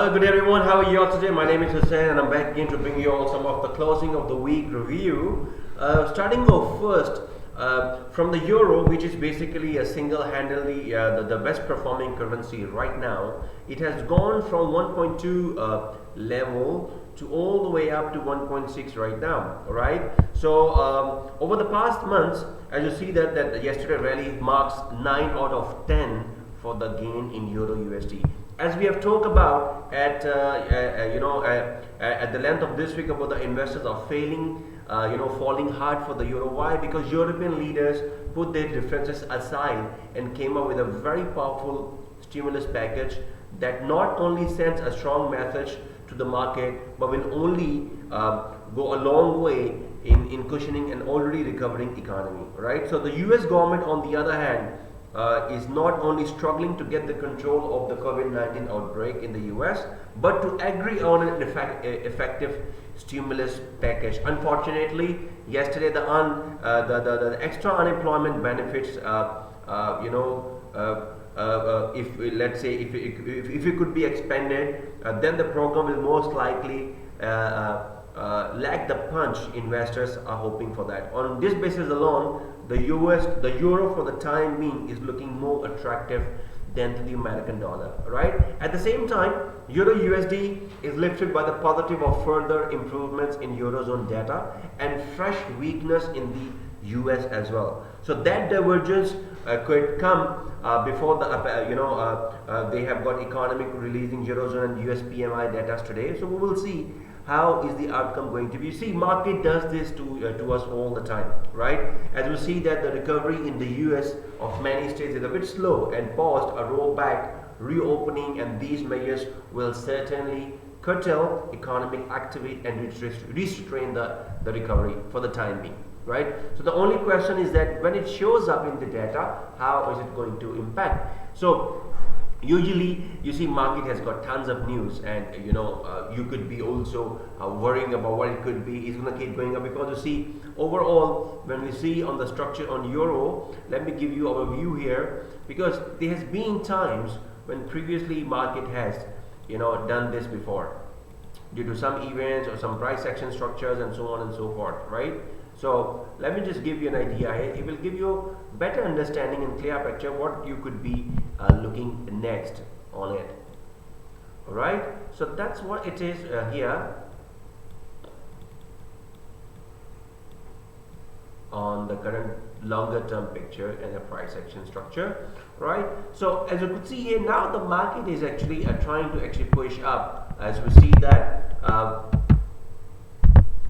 Well, good day everyone. How are you all today? My name is Hussein, and I'm back again to bring you all some of the closing of the week review. Starting off first from the euro, which is basically a single-handedly the best performing currency right now. It has gone from 1.2 level to all the way up to 1.6 right now. All right. So over the past months, as you see that yesterday rally marks 9 out of 10 for the gain in euro USD. As we have talked about at the length of this week about the investors are failing, falling hard for the euro. Why? Because European leaders put their differences aside and came up with a very powerful stimulus package that not only sends a strong message to the market, but will only go a long way in cushioning an already recovering economy. Right. So the U.S. government, on the other hand, is not only struggling to get the control of the COVID-19 outbreak in the US, but to agree on an effective stimulus package. Unfortunately, yesterday the extra unemployment benefits, if let's say if it could be expanded, then the program will most likely lack the punch investors are hoping for that. On this basis alone, the euro for the time being is looking more attractive than to the American dollar, right? At the same time, euro USD is lifted by the positive of further improvements in eurozone data and fresh weakness in the US as well. So that divergence could come before the they have got economic releasing eurozone and US PMI data today. So we will see how is the outcome going to be. You see, market does this to us all the time, right? As we see that the recovery in the US of many states is a bit slow and paused a rollback, reopening, and these measures will certainly curtail economic activity and restrain the recovery for the time being, right? So the only question is that when it shows up in the data, how is it going to impact? So usually you see market has got tons of news, and you could be also worrying about what it could be. It's going to keep going up because you see overall when we see on the structure on euro, let me give you our view here, because there has been times when previously market has done this before due to some events or some price action structures and so on and so forth, right? So let me just give you an idea. It will give you better understanding and clear picture what you could be looking next on it. All right. So that's what it is here on the current longer term picture and the price action structure, right? So as you could see here, now the market is actually trying to actually push up. As we see that.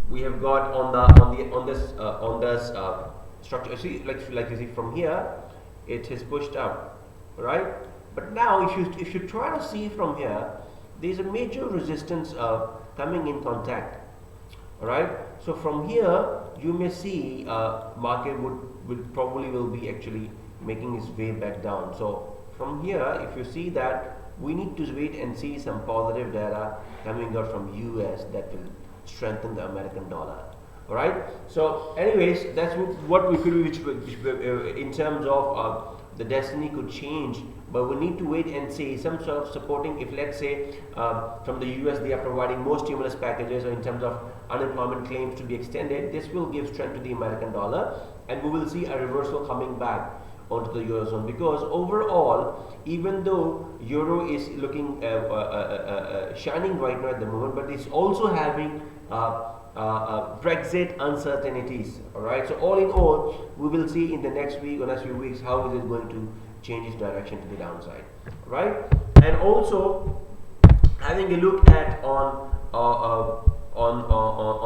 We have got on this structure. See, like you see from here, it is pushed up, right? But now, if you try to see from here, there is a major resistance coming in contact. All right. So from here, you may see market will be actually making its way back down. So from here, if you see that, we need to wait and see some positive data coming out from US that will strengthen the American dollar. All right. So anyways, that's what we could which in terms of the destiny could change, but we need to wait and see some sort of supporting. If let's say from the US they are providing more stimulus packages, or in terms of unemployment claims to be extended, this will give strength to the American dollar, and we will see a reversal coming back onto the eurozone, because overall, even though euro is looking shining right now at the moment, but it's also having Brexit uncertainties. All right. So all in all, we will see in the next week or next few weeks how is it going to change its direction to the downside. Right. And also having a look at on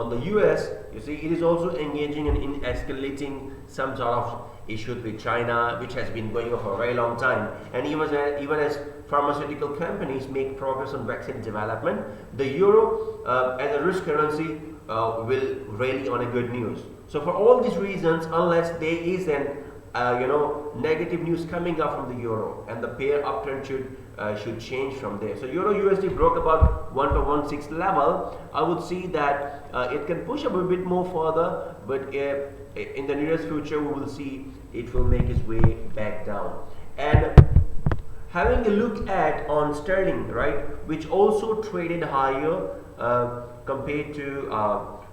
the US, you see it is also engaging in escalating some sort of issues with China, which has been going on for a very long time. And even as pharmaceutical companies make progress on vaccine development, the euro as a risk currency will rally on a good news. So for all these reasons, unless there is an negative news coming up from the euro, and the pair uptrend should change from there. So euro USD broke about 1.16 level. I would see that it can push up a bit more further, but in the nearest future we will see it will make its way back down. And Having a look at on sterling, right, which also traded higher compared to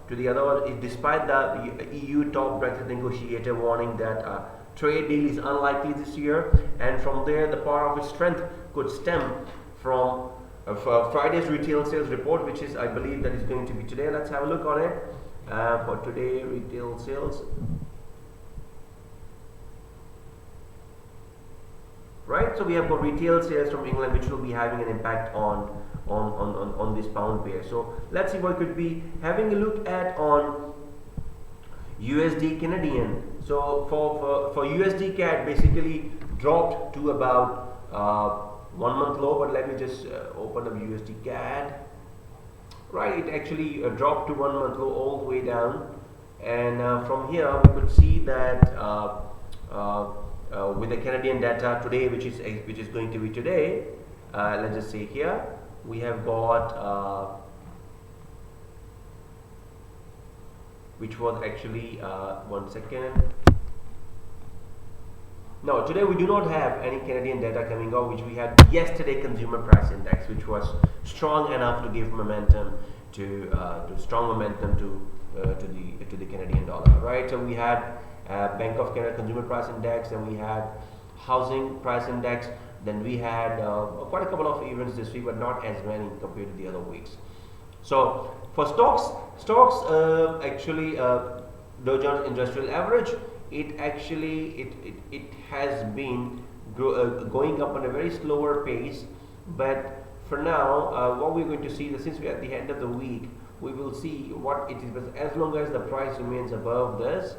the other one, despite the EU top Brexit negotiator warning that trade deal is unlikely this year, and from there the part of its strength could stem from Friday's retail sales report, which is, I believe, that is going to be today. Let's have a look on it. For today, retail sales. Right, so we have got retail sales from England, which will be having an impact on this pound pair. So let's see what it could be. Having a look at on USD Canadian. So for USD CAD, basically dropped to about 1 month low. But let me just open up USD CAD. Right, it actually dropped to 1 month low all the way down, and from here we could see that. With the Canadian data today, which is going to be today, let's just say here we have got which was actually 1 second. No, today we do not have any Canadian data coming out, which we had yesterday consumer price index, which was strong enough to give momentum to the Canadian dollar, right? So we had Bank of Canada Consumer Price Index, and we had Housing Price Index. Then we had quite a couple of events this week, but not as many compared to the other weeks. So for stocks actually Dow Jones Industrial Average, it actually it has been going up on a very slower pace, but for now what we're going to see, since we're at the end of the week, we will see what it is. But as long as the price remains above this,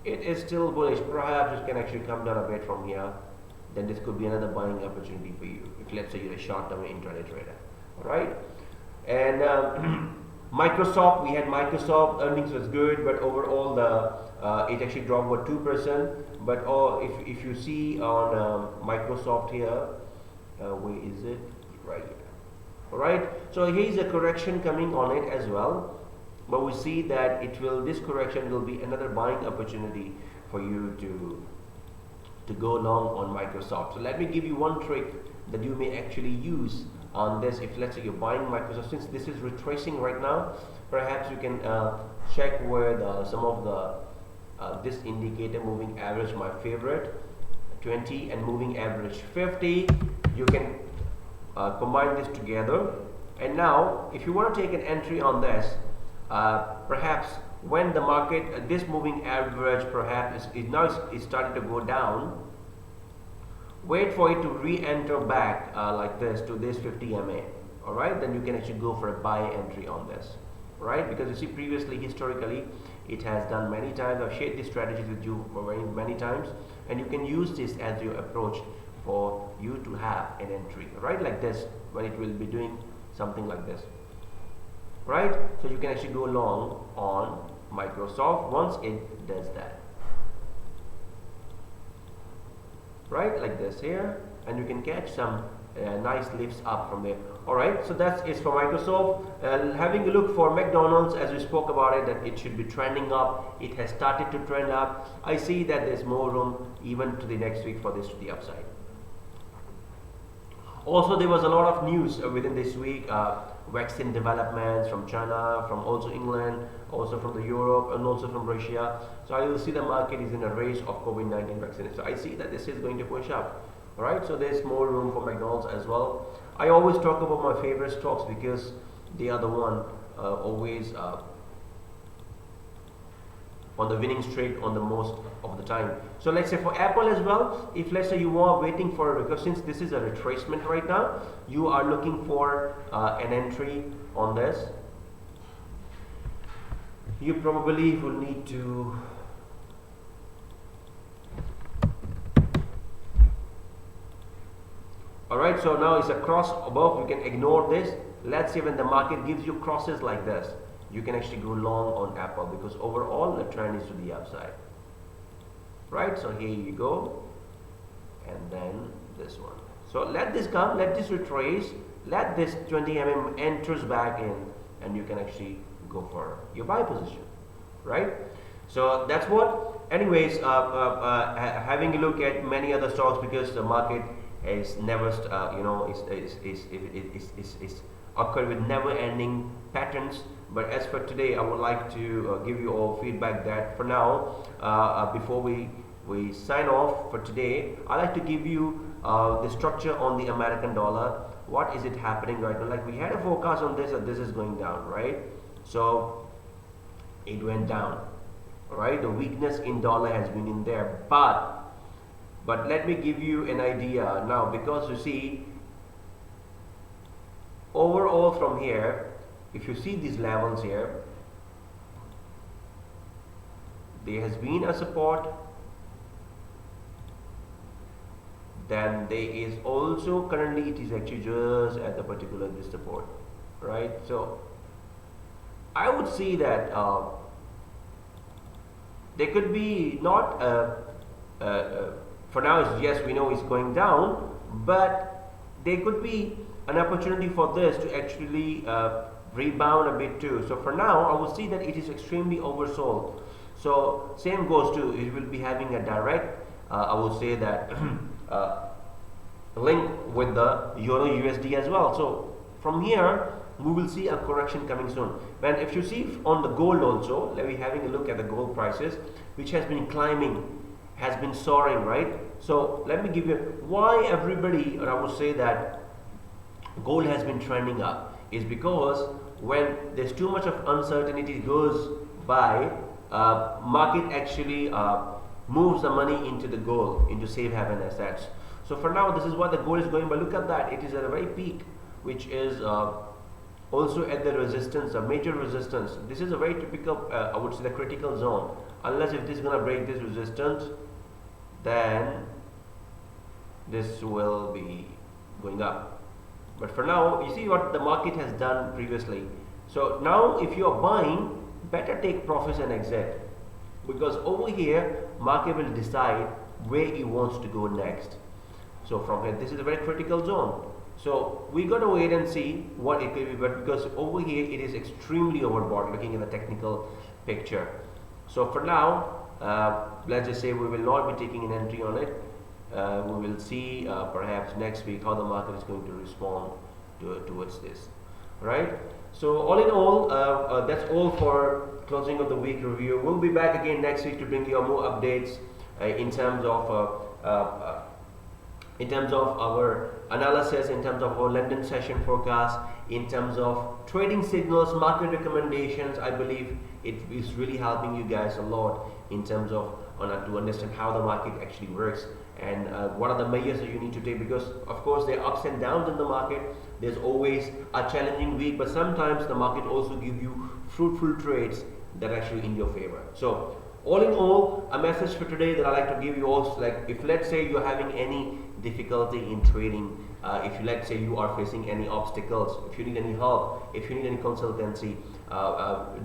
it is still bullish. Perhaps it can actually come down a bit from here. Then this could be another buying opportunity for you, if let's say you're a short-term intraday trader. All right. And Microsoft, we had Microsoft earnings was good, but overall it actually dropped about 2%. But if you see on Microsoft here, where is it? Right here. All right. So here's a correction coming on it as well. But we see that this correction will be another buying opportunity for you to go long on Microsoft. So let me give you one trick that you may actually use on this. If let's say you're buying Microsoft, since this is retracing right now, perhaps you can check where some of the this indicator moving average, my favorite, 20, and moving average 50. You can combine this together, and now if you want to take an entry on this, perhaps when the market, this moving average perhaps is starting to go down, wait for it to re-enter back like this to this 50 MA. All right, then you can actually go for a buy entry on this, right? Because you see, previously, historically, it has done many times. I've shared these strategies with you for many times, and you can use this as your approach for you to have an entry, right? Like this, when it will be doing something like this. Right, so you can actually go long on Microsoft once it does that, right, like this here, and you can catch some nice lifts up from there. All right, so that's it for Microsoft. Having a look for McDonald's, as we spoke about it, that it should be trending up. It has started to trend up. I see that there's more room even to the next week for this to the upside. Also, there was a lot of news within this week. Vaccine developments from China, from also England, also from the Europe, and also from Russia. So I will see the market is in a race of COVID-19 vaccine. So I see that this is going to push up. All right, so there's more room for McDonald's as well. I always talk about my favorite stocks because they are the one always on the winning streak on the most of the time. So let's say for Apple as well, if let's say you are waiting for, because since this is a retracement right now, you are looking for an entry on this, you probably will need to alright, so now it's a cross above. You can ignore this. Let's say when the market gives you crosses like this, you can actually go long on Apple, because overall the trend is to the upside. Right, so here you go, and then this one. So let this come, let this retrace, let this 20 mm enters back in, and you can actually go for your buy position. Right, so that's what. Anyways, having a look at many other stocks, because the market is never is occur with never-ending patterns. But as for today, I would like to give you all feedback that for now, before we sign off for today, I like to give you the structure on the American dollar. What is it happening right now? Like we had a forecast on this that this is going down, right? So it went down, right? The weakness in dollar has been in there, but let me give you an idea now, because you see overall from here, if you see these levels here, there has been a support, then there is also currently it is actually just at the particular this support, right? So I would see that there could be not for now it's, yes, we know it's going down, but there could be an opportunity for this to actually rebound a bit too. So for now, I will see that it is extremely oversold. So same goes to, it will be having a direct, I would say that link with the Euro USD as well. So from here, we will see a correction coming soon. When if you see on the gold also, let me having a look at the gold prices, which has been climbing, has been soaring, right? So let me give you why everybody, or I would say that gold has been trending up, is because when there's too much of uncertainty goes by, market actually moves the money into the gold, into safe haven assets. So for now, this is what the gold is going by. Look at that, it is at a very peak, which is also at the resistance, a major resistance. This is a very typical, I would say, the critical zone. Unless if this is going to break this resistance, then this will be going up. But for now, you see what the market has done previously. So now if you are buying, better take profits and exit, because over here market will decide where it wants to go next. So from here, this is a very critical zone. So we got to wait and see what it will be, but because over here it is extremely overbought looking at the technical picture. So for now, let's just say we will not be taking an entry on it. We will see perhaps next week how the market is going to respond towards this, right? So all in all, that's all for closing of the week review. We'll be back again next week to bring you more updates in terms of our analysis, in terms of our London session forecast, in terms of trading signals, market recommendations. I believe it is really helping you guys a lot in terms of to understand how the market actually works and what are the measures that you need to take, because of course there are ups and downs in the market. There's always a challenging week, but sometimes the market also gives you fruitful trades that are actually in your favor. So all in all, a message for today that I like to give you also, like if let's say you're having any difficulty in trading, if let's say you are facing any obstacles, if you need any help, if you need any consultancy,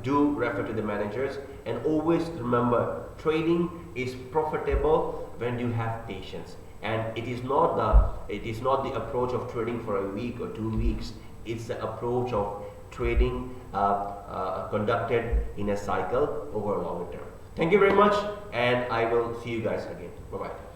do refer to the managers. And always remember, trading is profitable when you have patience, and it is not the approach of trading for a week or 2 weeks. It's the approach of trading conducted in a cycle over a longer term. Thank you very much, and I will see you guys again. Bye bye.